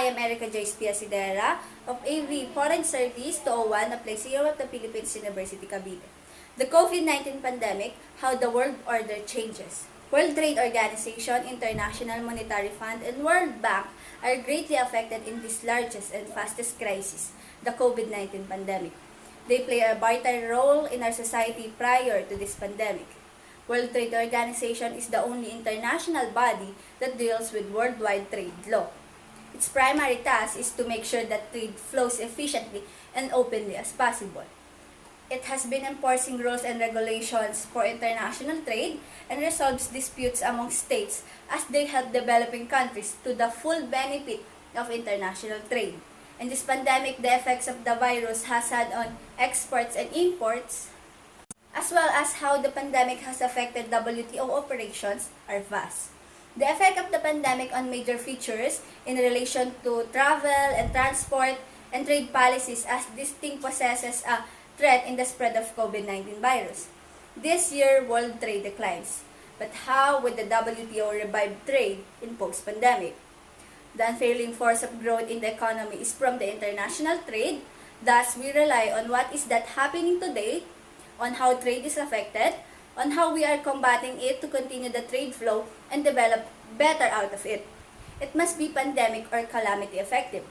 I am Erica Joyce Acedera of AV Foreign Service 201 na place CEO of the Philippines University, Cavite. The COVID-19 pandemic, how the world order changes. World Trade Organization, International Monetary Fund, and World Bank are greatly affected in this largest and fastest crisis, the COVID-19 pandemic. They play a vital role in our society prior to this pandemic. World Trade Organization is the only international body that deals with worldwide trade law. Its primary task is to make sure that trade flows efficiently and openly as possible. It has been enforcing rules and regulations for international trade and resolves disputes among states as they help developing countries to the full benefit of international trade. In this pandemic, the effects of the virus has had on exports and imports, as well as how the pandemic has affected WTO operations, are vast. The effect of the pandemic on major features in relation to travel and transport and trade policies as this thing possesses a threat in the spread of COVID-19 virus. This year, world trade declines. But how would the WTO revive trade in post-pandemic? The unfailing force of growth in the economy is from the international trade. Thus, we rely on what is that happening today, on how trade is affected, on how we are combating it to continue the trade flow and develop better out of it. It must be pandemic or calamity effective.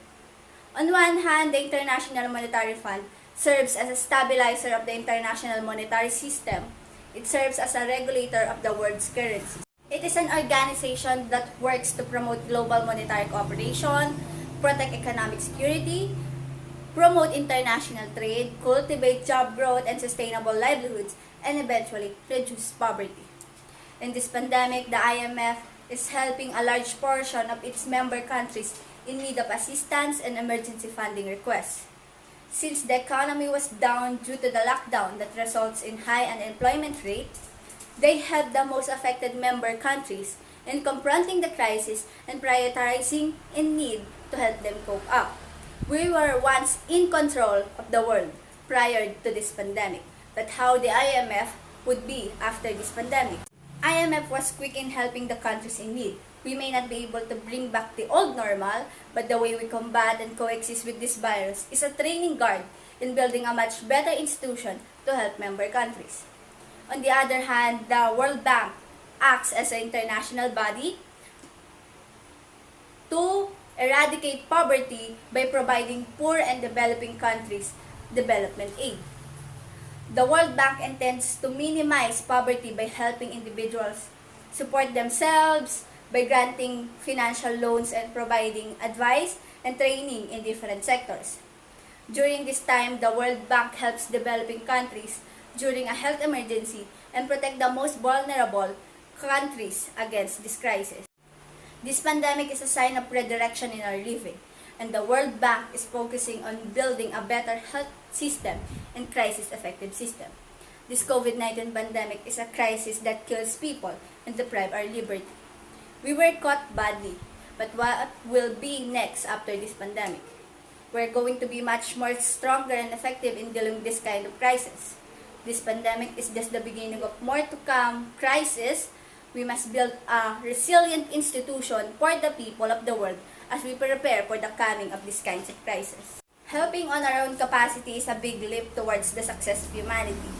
On one hand, the International Monetary Fund serves as a stabilizer of the international monetary system. It serves as a regulator of the world's currencies. It is an organization that works to promote global monetary cooperation, protect economic security, promote international trade, cultivate job growth and sustainable livelihoods, and eventually reduce poverty. In this pandemic, the IMF is helping a large portion of its member countries in need of assistance and emergency funding requests. Since the economy was down due to the lockdown that results in high unemployment rate, they helped the most affected member countries in confronting the crisis and prioritizing in need to help them cope up. We were once in control of the world prior to this pandemic, but how the IMF would be after this pandemic. IMF was quick in helping the countries in need. We may not be able to bring back the old normal, but the way we combat and coexist with this virus is a training ground in building a much better institution to help member countries. On the other hand, the World Bank acts as an international body to eradicate poverty by providing poor and developing countries development aid. The World Bank intends to minimize poverty by helping individuals support themselves, by granting financial loans and providing advice and training in different sectors. During this time, the World Bank helps developing countries during a health emergency and protect the most vulnerable countries against this crisis. This pandemic is a sign of redirection in our living, and the World Bank is focusing on building a better health system and crisis-effective system. This COVID-19 pandemic is a crisis that kills people and deprives our liberty. We were caught badly, but what will be next after this pandemic? We're going to be much more stronger and effective in dealing with this kind of crisis. This pandemic is just the beginning of more to come crisis. We must build a resilient institution for the people of the world as we prepare for the coming of these kinds of crises. Helping on our own capacity is a big leap towards the success of humanity.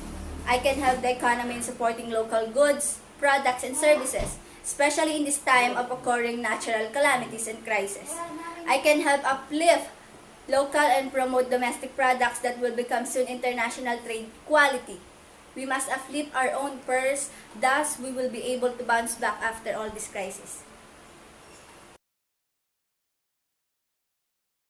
I can help the economy in supporting local goods, products, and services, especially in this time of occurring natural calamities and crises. I can help uplift local and promote domestic products that will become soon international trade quality. We must uplift our own purse, thus we will be able to bounce back after all this crisis.